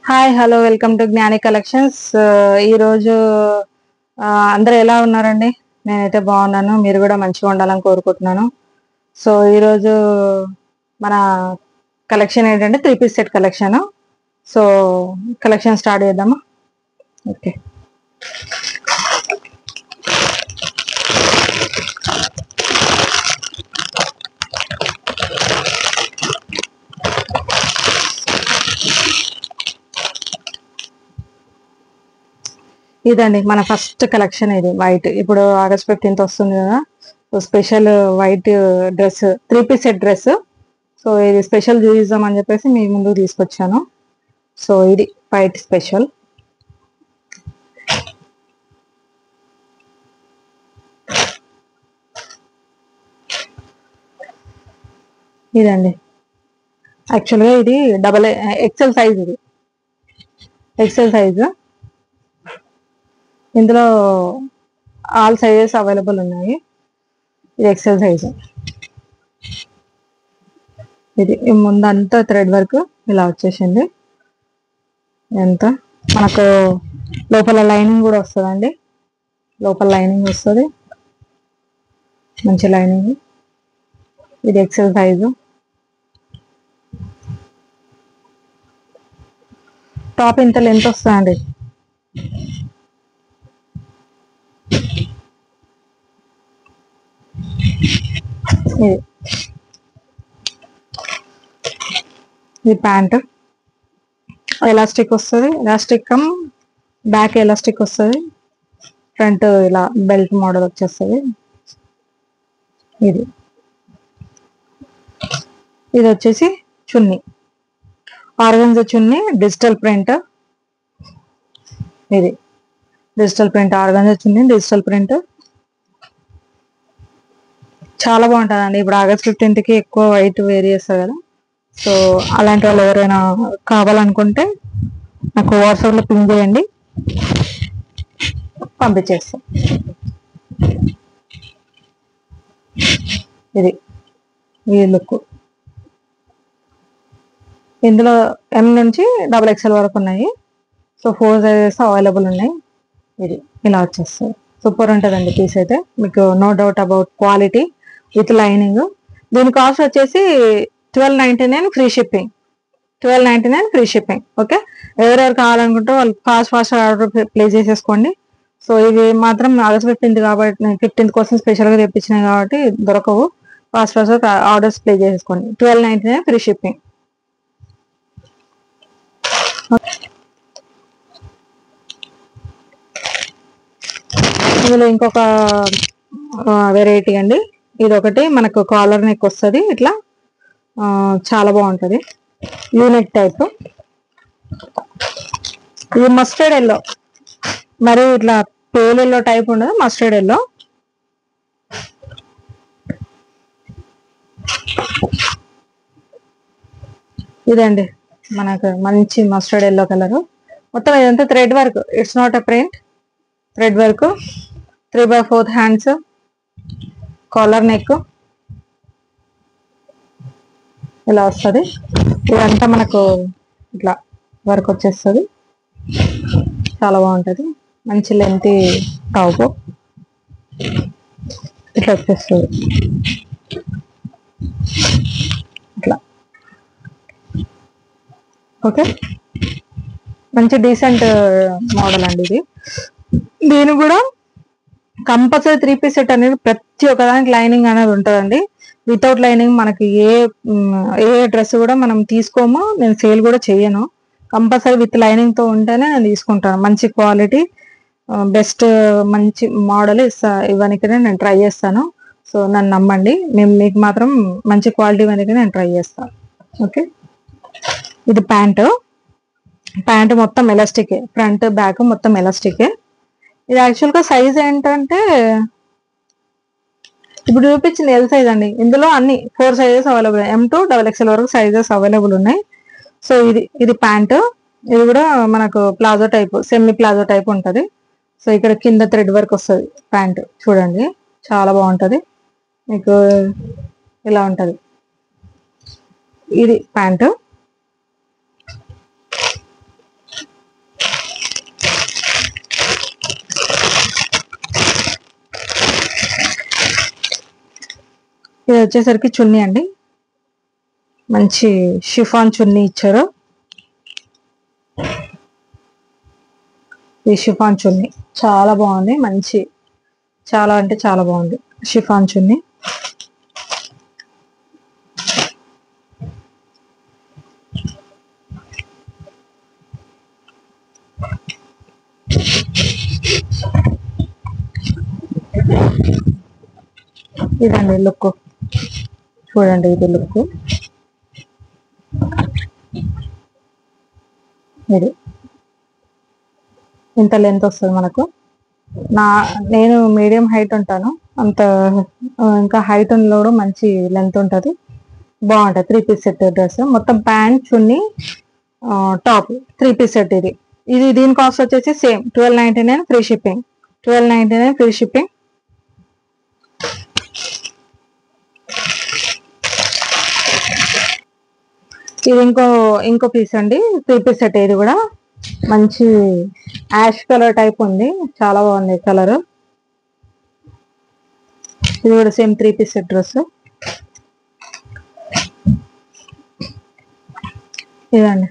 Hi hello welcome to జ్ఞాని collections. ఈరోజు అందరూ ఎలా ఉన్నారండి? నేనైతే బాగున్నాను, మీరు కూడా మంచిగా ఉండాలని కోరుకుంటున్నాను. సో ఈరోజు మన కలెక్షన్ ఏంటంటే 3 piece set collection. So collection start చేద్దామా? ఓకే, ఇదండి మన ఫస్ట్ కలెక్షన్. ఇది వైట్, ఇప్పుడు ఆగస్ట్ 15th వస్తుంది కదా, so special white dress, 3 piece set dress. So ఇది స్పెషల్ చూపిద్దాం అని చెప్పేసి మీ ముందుకు తీసుకొచ్చాను. సో ఇది వైట్ స్పెషల్. ఇదండి యాక్చువల్గా ఇది డబల్ ఎక్సెల్ సైజ్. ఇది ఎక్సెల్ సైజు. ఇందులో ఆల్ సైజెస్ అవైలబుల్ ఉన్నాయి. ఇది ఎక్సెల్ సైజు. ఇది ముందంతా థ్రెడ్ వర్క్ ఇలా వచ్చేసింది. ఎంత మనకు లోపల లైనింగ్ కూడా వస్తుందండి. లోపల లైనింగ్ వస్తుంది, మంచి లైనింగ్. ఇది ఎక్సెల్ సైజు. టాప్ ఇంత లెంత్ వస్తుందండి. ఇది ప్యాంట్, ఎలాస్టిక్ వస్తుంది. ఎలాస్టిక్ కమ్ బ్యాక్ ఎలాస్టిక్ వస్తుంది. ఫ్రంట్ ఇలా బెల్ట్ మోడల్ వచ్చేస్తుంది. ఇది ఇది వచ్చేసి చున్నీ, ఆర్గన్జా చున్నీ, డిజిటల్ ప్రింట్. ఇది డిజిటల్ ప్రింట్, ఆర్గన్జా చున్నీ, డిజిటల్ ప్రింట్. చాలా బాగుంటుందండి. ఇప్పుడు ఆగస్ట్ 15th ఎక్కువ వైట్ వేర్ చేస్తారు కదా, సో అలాంటి వాళ్ళు ఎవరైనా కావాలనుకుంటే నాకు వాట్సాప్లో పింక్ చేయండి, పంపించేస్తాం. ఇది ఈ లుక్. ఇందులో M నుంచి XXL వరకు ఉన్నాయి. సో 4 సైజెస్ అవైలబుల్ ఉన్నాయి. ఇది ఇలా వచ్చేస్తుంది. సూపర్ ఉంటుందండి పీస్ అయితే, మీకు no doubt about quality with lining. దీని కాస్ట్ వచ్చేసి 1299 free shipping. 1299 free shipping. Okay, ఎవరెవరు కావాలనుకుంటే వాళ్ళు ఫాస్ట్ ఆర్డర్ ప్లేస్ చేసేసుకోండి. సో ఇవి మాత్రం ఆగస్ట్ 15th కాబట్టి 15th కోసం స్పెషల్గా తెప్పించినాయి కాబట్టి దొరకవు. ఫాస్ట్ ఆర్డర్స్ ప్లేస్ చేసేసుకోండి. 1299 ఫ్రీ షిప్పింగ్. ఇందులో ఇంకొక వెరైటీ అండి. ఇది ఒకటి మనకు కాలర్ నెక్ వస్తుంది ఇట్లా, చాలా బాగుంటుంది. U-neck type. ఇది మస్టర్డ్ ఎల్లో, మరి ఇట్లా పేల్ ఎల్లో టైప్ ఉండదు, మస్టర్డ్ ఎల్లో. ఇదండి మనకు మంచి మస్టర్డ్ ఎల్లో కలర్. మొత్తం ఇదంతా thread work, it's not a print. Thread work, 3/4 hands, collar neck ఇలా వస్తుంది. ఇదంతా మనకు ఇట్లా వర్క్ వచ్చేస్తుంది. చాలా బాగుంటుంది. మంచి లెంత్ టాప్ ఇట్లా వచ్చేస్తుంది. ఇట్లా ఓకే, మంచి డీసెంట్ మోడల్ అండి ఇది. దీని కూడా కంపల్సరీ 3 పీస్ సెట్ అనేది ప్రతి ఒక్కదానికి లైనింగ్ అనేది ఉంటుందండి. వితౌట్ లైనింగ్ మనకి ఏ డ్రెస్ కూడా మనం తీసుకోమో, నేను సేల్ కూడా చేయను. కంపల్సరీ విత్ లైనింగ్ తో ఉంటేనే నేను తీసుకుంటాను. మంచి క్వాలిటీ, బెస్ట్ మంచి మోడల్ ఇవ్వడానికనే నేను ట్రై చేస్తాను. సో నన్ను నమ్మండి, మీకు మాత్రం మంచి క్వాలిటీ ఇవ్వడానికే నేను ట్రై చేస్తాను. ఓకే, ఇది ప్యాంట్ మొత్తం ఎలాస్టికే, ఫ్రంట్ బ్యాక్ మొత్తం ఎలాస్టికే. ఇది యాక్చువల్గా సైజ్ ఏంటంటే ఇప్పుడు చూపించింది ఎల్ సైజ్ అండి. ఇందులో అన్ని 4 sizes available, M to XXL వరకు సైజెస్ అవైలబుల్ ఉన్నాయి. సో ఇది ప్యాంట్. ఇది కూడా మనకు palazzo type, semi palazzo type ఉంటుంది. సో ఇక్కడ కింద థ్రెడ్ వర్క్ వస్తుంది. ప్యాంట్ చూడండి చాలా బాగుంటుంది, మీకు ఇలా ఉంటుంది. ఇది ప్యాంటు. వచ్చేసరికి చున్నీ అండి, మంచి షిఫాన్ చున్నీ ఇచ్చారు. ఈ షిఫాన్ చున్నీ చాలా బాగుంది, మంచి చాలా అంటే చాలా బాగుంది షిఫాన్ చున్నీ. ఇదండి లుక్, చూడండి ఇది లుక్. ఇది ఇంత లెంత్ వస్తుంది మనకు. నేను మీడియం హైట్ ఉంటాను, అంత ఇంకా హైట్ ఉన్నోడు మంచి లెంత్ ఉంటుంది, బాగుంటుంది. 3 పీస్ సెట్ డ్రెస్ మొత్తం ప్యాంట్ చున్నీ టాప్ 3 పీస్ సెట్. ఇది దీని కాస్ట్ వచ్చేసి same 1299 free shipping. 1299 free shipping. ఇది ఇంకో పీస్ అండి, 3 పీస్ సెట్. ఇది కూడా మంచి యాష్ కలర్ టైప్ ఉంది, చాలా బాగుంది కలర్. ఇది కూడా సేమ్ 3 పీస్ సెట్ డ్రెస్. ఇదండి,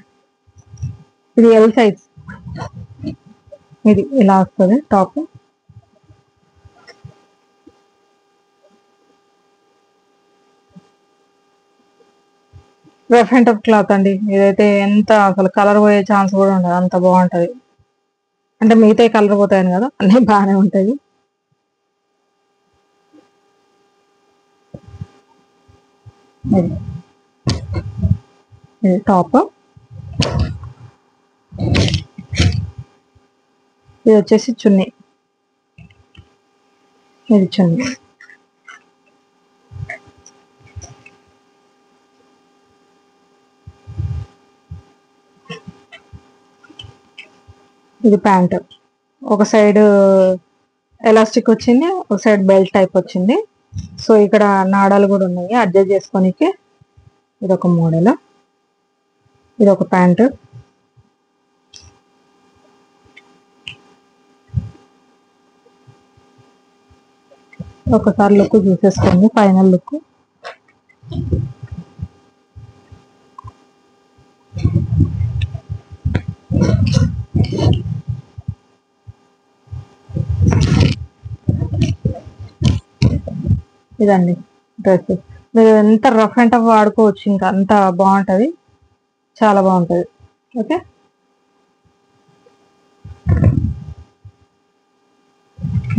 ఇది ఎల్ సైజ్. ఇది ఇలా వస్తుంది top. Rough and tough cloth అండి ఇదైతే, ఎంత అసలు కలర్ పోయే ఛాన్స్ కూడా ఉండదు, అంత బాగుంటది. అంటే మిగతా కలర్ పోతాయని కదా, అన్నీ బాగానే ఉంటాయి. ఇది టాప్, ఇది వచ్చేసి చున్నీ. ఇది చున్నీ. ఇది ప్యాంట్, ఒక సైడ్ ఎలాస్టిక్ వచ్చింది, ఒక సైడ్ బెల్ట్ టైప్ వచ్చింది. సో ఇక్కడ నాడాలు కూడా ఉన్నాయి అడ్జస్ట్ చేసుకోనికి. ఇది ఒక మోడల్. ఇది ఒక ప్యాంట్. ఒకసారి లుక్ చూసేసుకోండి, ఫైనల్ లుక్. ఇదండి డ్రెస్. మీరు ఎంత రఫ్ అండ్ టఫ్ వాడుకోవచ్చు, ఇంకా అంత బాగుంటుంది, చాలా బాగుంటుంది. ఓకే,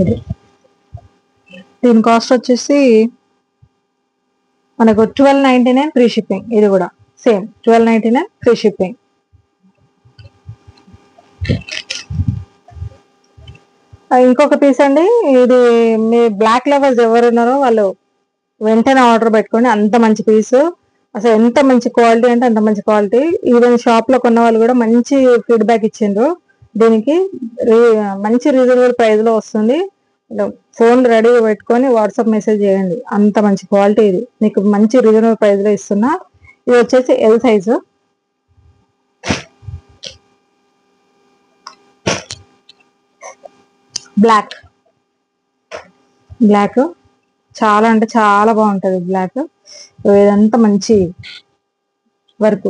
ఇది దీని కాస్ట్ వచ్చేసి మనకు 1299 ఫ్రీ షిప్పింగ్. ఇది కూడా సేమ్ 1299 ఫ్రీ షిప్పింగ్. ఇంకొక పీస్ అండి, ఇది మీ బ్లాక్ లవర్స్ ఎవరు ఉన్నారో వాళ్ళు వెంటనే ఆర్డర్ పెట్టుకోండి, అంత మంచి పీస్. అసలు ఎంత మంచి క్వాలిటీ అంటే అంత మంచి క్వాలిటీ. ఈవెన్ షాప్ లో కొన్న వాళ్ళు కూడా మంచి ఫీడ్బ్యాక్ ఇచ్చిండ్రు. దీనికి మంచి రీజనబుల్ ప్రైస్ లో వస్తుంది. ఫోన్ రెడీగా పెట్టుకొని వాట్సాప్ మెసేజ్ చేయండి, అంత మంచి క్వాలిటీ. ఇది మీకు మంచి రీజనబుల్ ప్రైస్ లో ఇస్తున్నా. ఇది వచ్చేసి ఎల్ సైజు. బ్లాక్ చాలా అంటే చాలా బాగుంటది బ్లాక్. ఇదంతా మంచి వర్క్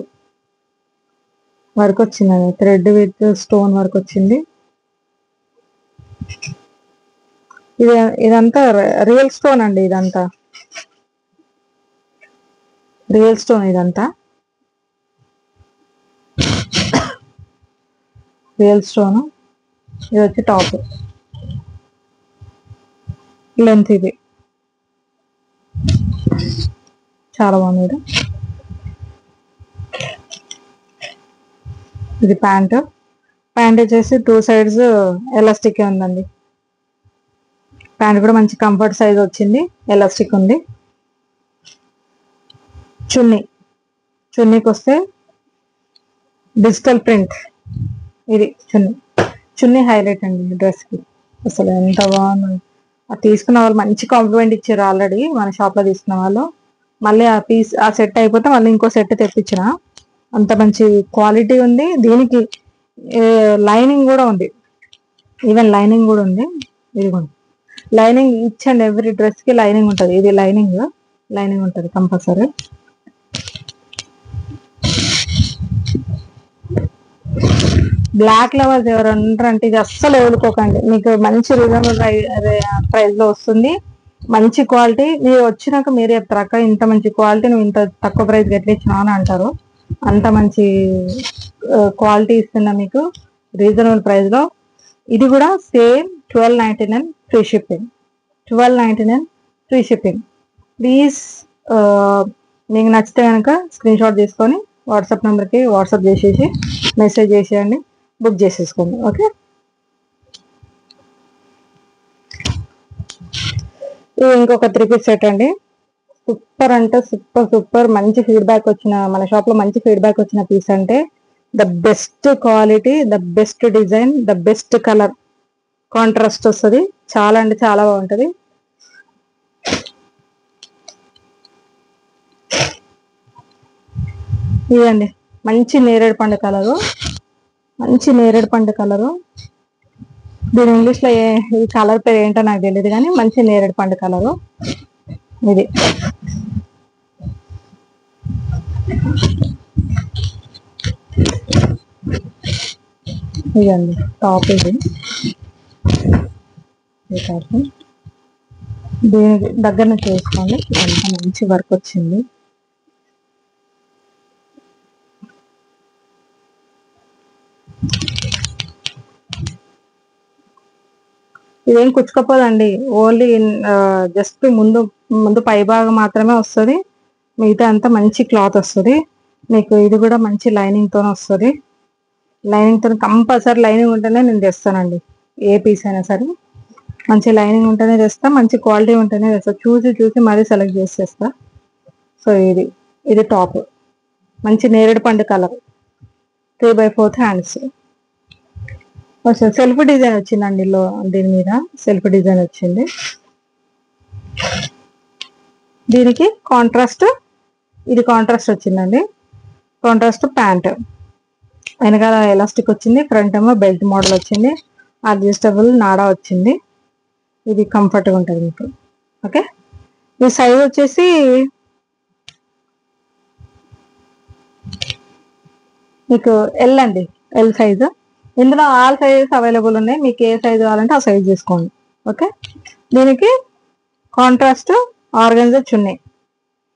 వచ్చింది, థ్రెడ్ విత్ స్టోన్ వర్క్ వచ్చింది. ఇదంతా రియల్ స్టోన్ అండి, ఇదంతా రియల్ స్టోన్. ఇదంతా రియల్ స్టోన్. ఇది వచ్చి టాప్ లెంత్. ఇది చాలా బాగుంది. ఇది ప్యాంట్ వచ్చేసి 2 సైడ్స్ ఎలాస్టిక్ ఉందండి. ప్యాంట్ కూడా మంచి కంఫర్ట్ సైజ్ వచ్చింది, ఎలాస్టిక్ ఉంది. చున్నీకి వస్తే డిజిటల్ ప్రింట్. ఇది చున్నీ హైలైట్ అండి డ్రెస్ కి, అసలు ఎంత బాగుంది. అది తీసుకున్న వాళ్ళు మంచి కాంప్లిమెంట్ ఇచ్చారు ఆల్రెడీ, మన షాప్ లో తీసుకున్న వాళ్ళు. మళ్ళీ ఆ సెట్ అయిపోతే మళ్ళీ ఇంకో సెట్ తెప్పించిన, అంత మంచి క్వాలిటీ ఉంది. దీనికి లైనింగ్ కూడా ఉంది, ఈవెన్ లైనింగ్ కూడా ఉంది. ఇది lining, each and every dress కి లైనింగ్ ఉంటుంది. ఇది లైనింగ్. లైనింగ్ ఉంటుంది కంపల్సరీ. బ్లాక్ లవర్స్ ఎవరు అంటారంటే ఇది అస్సలు వదులుకోకండి, మీకు మంచి రీజనబుల్ ప్రైస్ లో వస్తుంది, మంచి క్వాలిటీ. మీరు వచ్చినాక మీరు చెప్తారు అక్క ఇంత మంచి క్వాలిటీ నువ్వు ఇంత తక్కువ ప్రైస్ ఎట్లా ఇచ్చినావు అని అంటారు. అంత మంచి క్వాలిటీ ఇస్తున్నా మీకు రీజనబుల్ ప్రైస్ లో. ఇది కూడా same 12.99 free shipping. 12.99 free shipping. Please మీకు నచ్చితే కనుక స్క్రీన్ షాట్ తీసుకొని వాట్సాప్ నెంబర్కి వాట్సాప్ చేసేసి మెసేజ్ చేసేయండి, బుక్ చేసేసుకోండి. ఓకే, ఇది ఇంకొక 3 పీస్ సెట్ అండి. సూపర్ అంటే సూపర్ సూపర్ మంచి ఫీడ్బ్యాక్ వచ్చిన, మన షాప్ లో మంచి ఫీడ్బ్యాక్ వచ్చిన పీస్ అంటే the best quality, the best design, the best colour contrast వస్తుంది. చాలా అంటే చాలా బాగుంటది. ఇదండి మంచి నేరేడు పండు కలరు, మంచి నేరేడు పండు కలరు. దీని ఇంగ్లీష్ లో ఈ కలర్ పేరు ఏంటో నాకు తెలియదు కానీ మంచి నేరేడు పండు కలరు ఇది. ఇదండి టాప్. ఇది దీని దగ్గర నుంచి వేసుకోండి. ఇదంతా మంచి వర్క్ వచ్చింది. ఇదేం కుచ్చుకపోదండి, ఓన్లీ జస్ట్ ముందు ముందు పై భాగం మాత్రమే వస్తుంది, మిగతా అంతా మంచి క్లాత్ వస్తుంది మీకు. ఇది కూడా మంచి లైనింగ్ తోనే వస్తుంది. లైనింగ్ తో కంపల్సరీ లైనింగ్ ఉంటేనే నేను తెస్తానండి. ఏ పీస్ అయినా సరే మంచి లైనింగ్ ఉంటేనే తెస్తా, మంచి క్వాలిటీ ఉంటేనే తెస్తా. చూసి చూసి మరీ సెలెక్ట్ చేసి తెస్తా. సో ఇది టాప్, మంచి నేరేడు పండు కలర్, 3/4 హ్యాండ్స్. సెల్ఫ్ డిజైన్ వచ్చిందండి దీని మీద సెల్ఫ్ డిజైన్ వచ్చింది. దీనికి కాంట్రాస్ట్, ఇది కాంట్రాస్ట్ వచ్చిందండి. కాంట్రాస్ట్ ప్యాంట్, వెనకాల ఎలాస్టిక్ వచ్చింది, ఫ్రంట్ ఏమో బెల్ట్ మోడల్ వచ్చింది, అడ్జస్టబుల్ నాడా వచ్చింది. ఇది కంఫర్ట్గా ఉంటుంది మీకు. ఓకే, ఈ సైజ్ వచ్చేసి మీకు ఎల్ అండి, ఎల్ సైజు. ఇందులో ఆల్ సైజెస్ అవైలబుల్ ఉన్నాయి, మీకు ఏ సైజు కావాలంటే ఆ సైజ్ తీసుకోండి. ఓకే, దీనికి కాంట్రాస్ట్ ఆర్గంజా చున్నీ,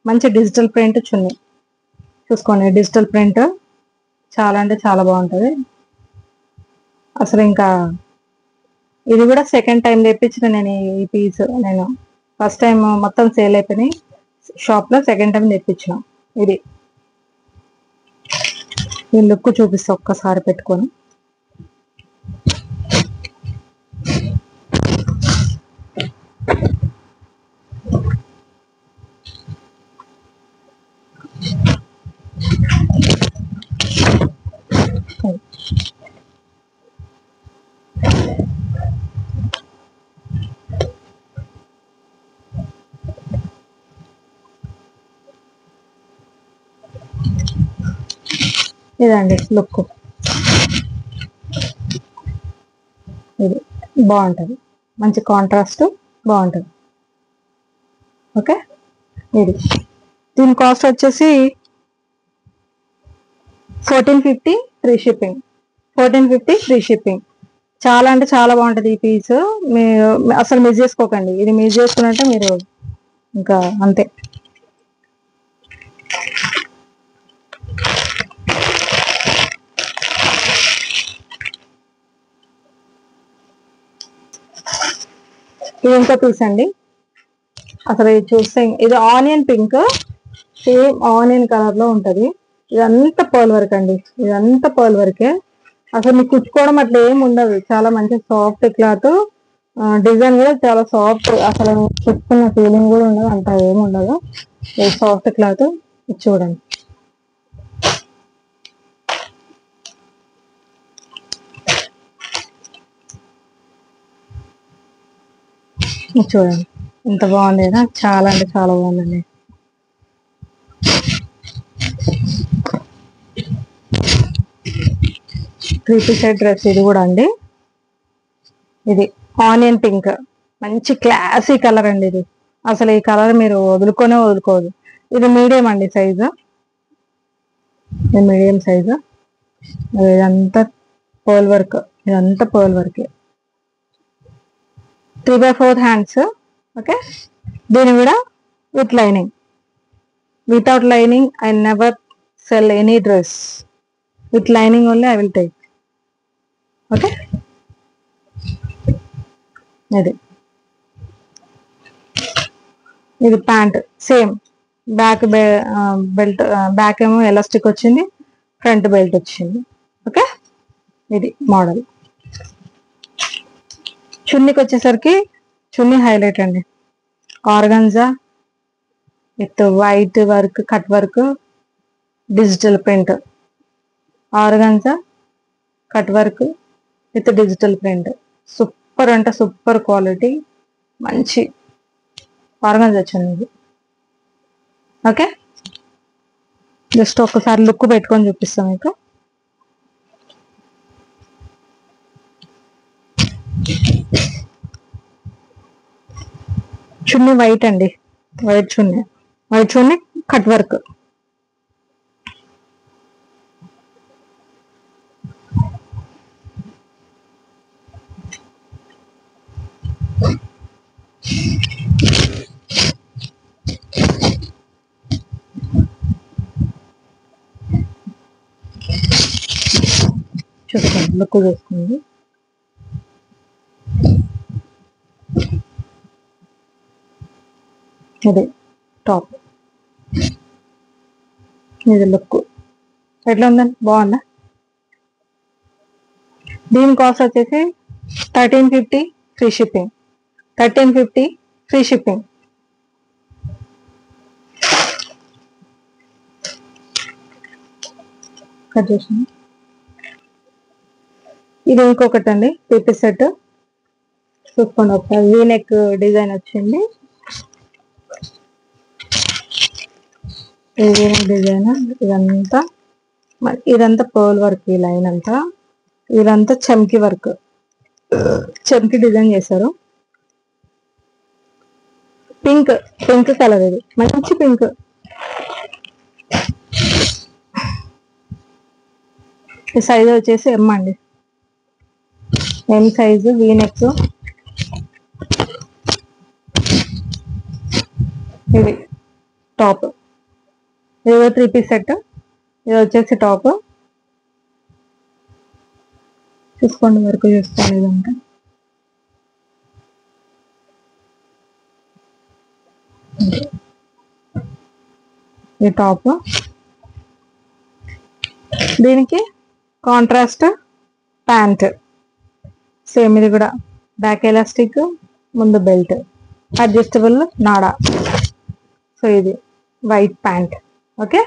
మంచి డిజిటల్ ప్రింట్ చున్నీ చూసుకోండి. డిజిటల్ ప్రింట్ చాలా అంటే చాలా బాగుంటుంది అసలు. ఇంకా ఇది కూడా సెకండ్ టైం తెప్పించిన నేను ఈ పీస్. నేను ఫస్ట్ టైం మొత్తం సేల్ అయిపోయినాయి షాప్ లో, సెకండ్ టైం తెప్పించిన ఇది. ఈ లుక్ చూపిస్తా ఒక్కసారి పెట్టుకొని. ఇదండి లుక్, ఇది బాగుంటుంది, మంచి కాంట్రాస్ట్ బాగుంటుంది. ఓకే, ఇది దీని కాస్ట్ వచ్చేసి 1450 ఫ్రీ షిప్పింగ్. 1450 free shipping. చాలా అంటే చాలా బాగుంటుంది ఈ పీస్. మీరు అసలు మిస్ చేసుకోకండి, ఇది మిస్ చేసుకున్నట్టే మీరు ఇంకా అంతే. ఇది ఇంకో పీస్ అండి. అసలు ఇది చూస్తే ఇది onion pink, same onion colour లో ఉంటది. ఇదంతా పర్ల్ వర్క్ అండి, ఇదంతా పర్ల్ వర్కే. అసలు మీకు కుచ్చుకోవడం అట్లా ఏమి ఉండదు, చాలా మంచి సాఫ్ట్ క్లాత్. డిజైన్ కూడా చాలా సాఫ్ట్, అసలు కుట్టుకున్న ఫీలింగ్ కూడా ఉండదు, అంత ఏమి ఉండదు. ఇది సాఫ్ట్ క్లాత్. చూడండి, చూడండి ఎంత బాగుంది కదా, చాలా అంటే చాలా బాగుందండి. త్రీ పీస్ సెట్ డ్రెస్ ఇది కూడా అండి. ఇది ఆనియన్ పింక్, మంచి క్లాసీ కలర్ అండి ఇది. అసలు ఈ కలర్ మీరు వదులుకోదు. ఇది మీడియం అండి సైజు, ఇది మీడియం సైజు. ఇదంతా పర్ల్ వర్క్, ఇదంతా పర్ల్ వర్క్, 3/4 హ్యాండ్స్. ఓకే, దీని కూడా with lining. Without lining I never sell any dress. With lining only I will take. Okay, ఇది pant same. Back belt, back ఏమో elastic వచ్చింది, front belt వచ్చింది. Okay, ఇది model. చున్నీకి వచ్చేసరికి చున్నీ హైలైట్ అండి. Organza with white work, cut work, digital print. Organza cut work with digital print. Super అంటే సూపర్ క్వాలిటీ, మంచి ఆర్గంజా చున్నీ. ఓకే, జస్ట్ ఒకసారి లుక్ పెట్టుకొని చూపిస్తాం మీకు. చున్నీ వైట్ అండి, వైట్ చున్నీ కట్ వర్క్. చూసుకోండి, లుక్ చూసుకోండి. ఇది టాప్, ఇది లుక్ ఎట్లా ఉందండి, బాగుందా? దీని కాస్ట్ వచ్చేసి 1350 free shipping. 1350 free shipping. Cut చేసి ఇది ఇంకొకటి అండి, పీపీ సెట్. చూసుకోండి ఒకసారి, వీ నెక్ డిజైన్ వచ్చింది. V neck design. ఇదంతా పర్ల్ వర్క్, ఈ లైన్ అంతా. ఇదంతా చమ్కీ వర్క్, చమ్కీ డిజైన్ చేశారు. పింక్ కలర్, ఇది మంచి పింక్. ఈ సైజ్ వచ్చేసి ఎం అండి, ఎం సైజు. V neck. ఇది టాప్, ఇది 3 పీస్ సెట్. ఇది వచ్చేసి టాప్. చూసుకోండి, వర్క్ చూసుకోండి. ఇదంతా ఈ టాప్. దీనికి కాంట్రాస్ట్ ప్యాంట్ సేమ్. ఇది కూడా బ్యాక్ ఎలాస్టిక్, ముందు బెల్ట్, అడ్జస్టబుల్ నాడా. సో ఇది వైట్ ప్యాంట్. ఓకే,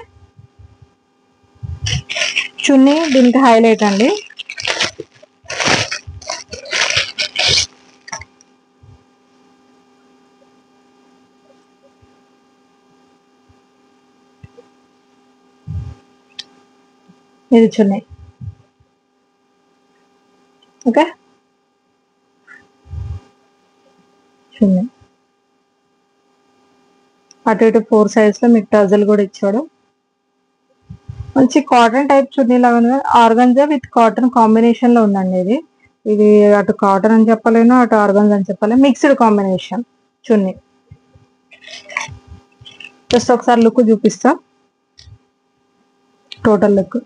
చున్నీ దీనికి హైలైట్ అండి. ఇది చున్నీ. ఓకే, చున్నీ అటు ఇటు 4 సైజ్ లో మీకు టజల్ కూడా ఇచ్చాడు. మంచి కాటన్ టైప్ చున్నీ లాగా, ఆర్గంజా విత్ కాటన్ కాంబినేషన్ లో ఉందండి ఇది. ఇది అటు కాటన్ అని చెప్పలేను, అటు ఆర్గంజా అని చెప్పలేను, మిక్స్డ్ కాంబినేషన్ చున్నీ. జస్ట్ ఒకసారి లుక్ చూపిస్తా, టోటల్ లుక్.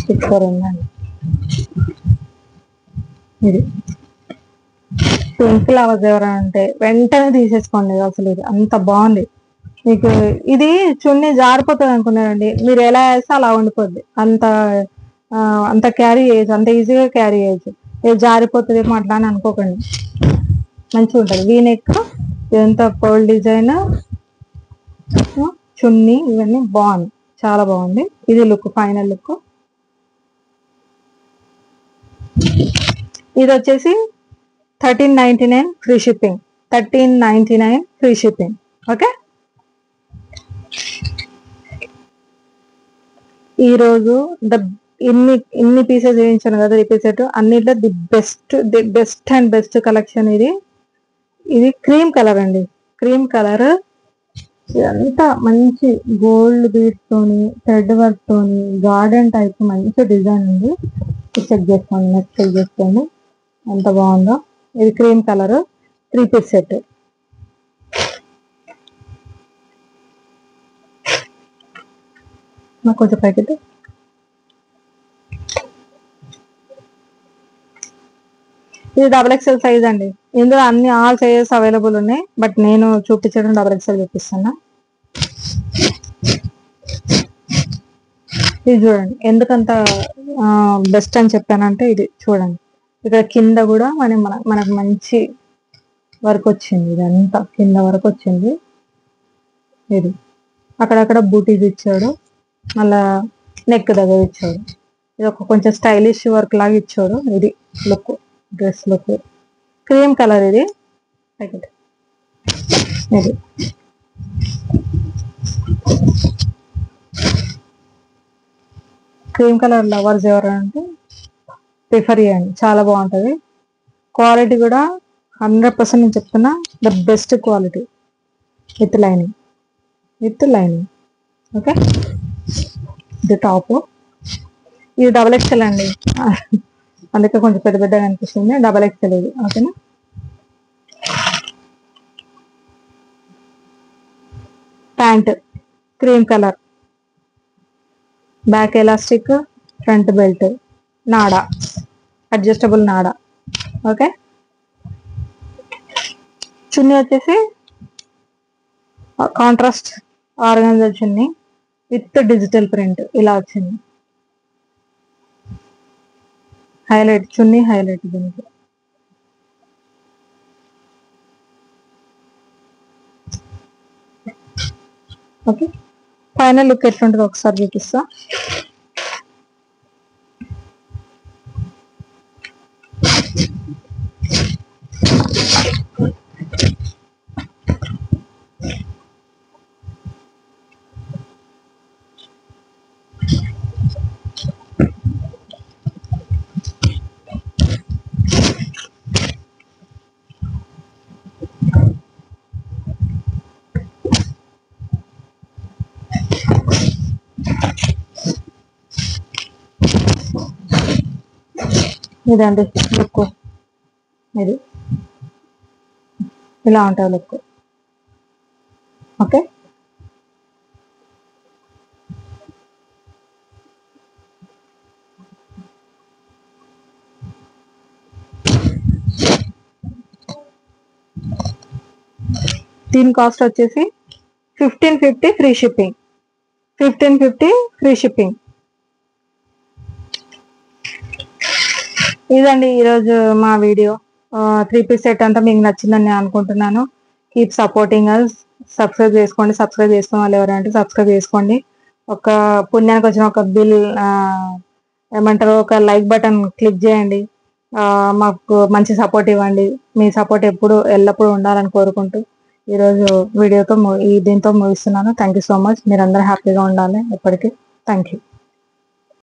సూపర్ ఉందండి. ఇది పింక్ ఫ్లవర్స్ ఎవరైనా అంటే వెంటనే తీసేసుకోండి. అసలు ఇది అంత బాగుంది. మీకు ఇది చున్నీ జారిపోతుంది అనుకున్నారండి, మీరు ఎలా వేస్తే అలా ఉండిపోద్ది. అంత క్యారీ చేయొచ్చు, అంత ఈజీగా క్యారీ చేయొచ్చు. ఇది జారిపోతుందేమో అట్లా అని అనుకోకండి, మంచిగా ఉంటుంది. వీ నెక్, ఇదంతా పర్ల్ డిజైన్, చున్నీ ఇవన్నీ బాగుంది, చాలా బాగుంది. ఇది లుక్, ఫైనల్ లుక్. ఇది వచ్చేసి 1399 free shipping. 1399 free shipping. Okay, ఈరోజు ఇన్ని పీసెస్ వేయించాను కదా రిపీట్ సెట్, అన్నిట్లో the best and best collection ఇది క్రీమ్ కలర్ అండి. క్రీమ్ కలర్ ఇదంతా మంచి గోల్డ్ బీడ్స్ తోని, థ్రెడ్ వర్క్ తోని, గార్డెన్ టైప్ మంచి డిజైన్ ఉంది. చెక్ చేసుకోండి, నెక్స్ట్ చెక్ చేసుకోండి ఎంత బాగుందో. ఇది క్రీమ్ కలర్ 3 పీస్ సెట్. నాకు కొంచెం ప్యాకెట్. ఇది XXL సైజ్ అండి. ఇందులో ఆల్ సైజెస్ అవైలబుల్ ఉన్నాయి, బట్ నేను చూపించడం XXL చూపిస్తున్నా. ఇది చూడండి, ఎందుకంత బెస్ట్ అని చెప్పానంటే ఇది చూడండి, ఇక్కడ కింద కూడా మనకు మంచి వర్క్ వచ్చింది. ఇదంతా కింద వరకు వచ్చింది. ఇది అక్కడక్కడ బూటీస్ ఇచ్చాడు, మళ్ళా నెక్ దగ్గర ఇచ్చాడు. ఇది ఒక కొంచెం స్టైలిష్ వర్క్ లాగా ఇచ్చాడు. ఇది look, dress look. Cream colour ఇది. ఇది క్రీమ్ కలర్ లవర్స్ ఎవరంటే ప్రిఫర్ చేయండి, చాలా బాగుంటుంది. క్వాలిటీ కూడా 100% నేను చెప్తున్నా, the best quality with lining. Okay, ఇది టాప్. ఇది XXL అండి, అందుకే కొంచెం పెద్దగా అనిపిస్తుంది. XXL ఇది. ఓకేనా, pant cream colour, back elastic, front belt, నాడా, అడ్జస్టబుల్ నాడా. ఓకే, చున్నీ వచ్చేసి contrast organza chunni with digital print ఇలా వచ్చింది. హైలైట్ చున్నీ, హైలైట్ దీనికి. ఓకే, ఫైనల్ లుక్ ఎట్లుంటుందో ఒకసారి చూపిస్తా. ఇదండి లుక్, ఇది ఇలా ఉంటుంది లుక్. ఓకే, దీని కాస్ట్ వచ్చేసి 1550 ఫ్రీ షిప్పింగ్. 1550 free shipping. ఇదండి ఈరోజు మా వీడియో. 3 పీస్ సెట్ అంతా మీకు నచ్చిందని నేను అనుకుంటున్నాను. Keep supporting us. సబ్స్క్రైబ్ చేసుకోండి. సబ్స్క్రైబ్ చేసుకున్న వాళ్ళు ఎవరంటే సబ్స్క్రైబ్ చేసుకోండి. ఒక పుణ్యానికి వచ్చిన ఒక బిల్ ఏమంటారు, ఒక లైక్ బటన్ క్లిక్ చేయండి. మాకు మంచి సపోర్ట్ ఇవ్వండి. మీ సపోర్ట్ ఎల్లప్పుడూ ఉండాలని కోరుకుంటూ ఈరోజు వీడియోతో దీంతో ముగిస్తున్నాను. Thank you so much. మీరందరూ హ్యాపీగా ఉండాలి ఎప్పటికీ. Thank you.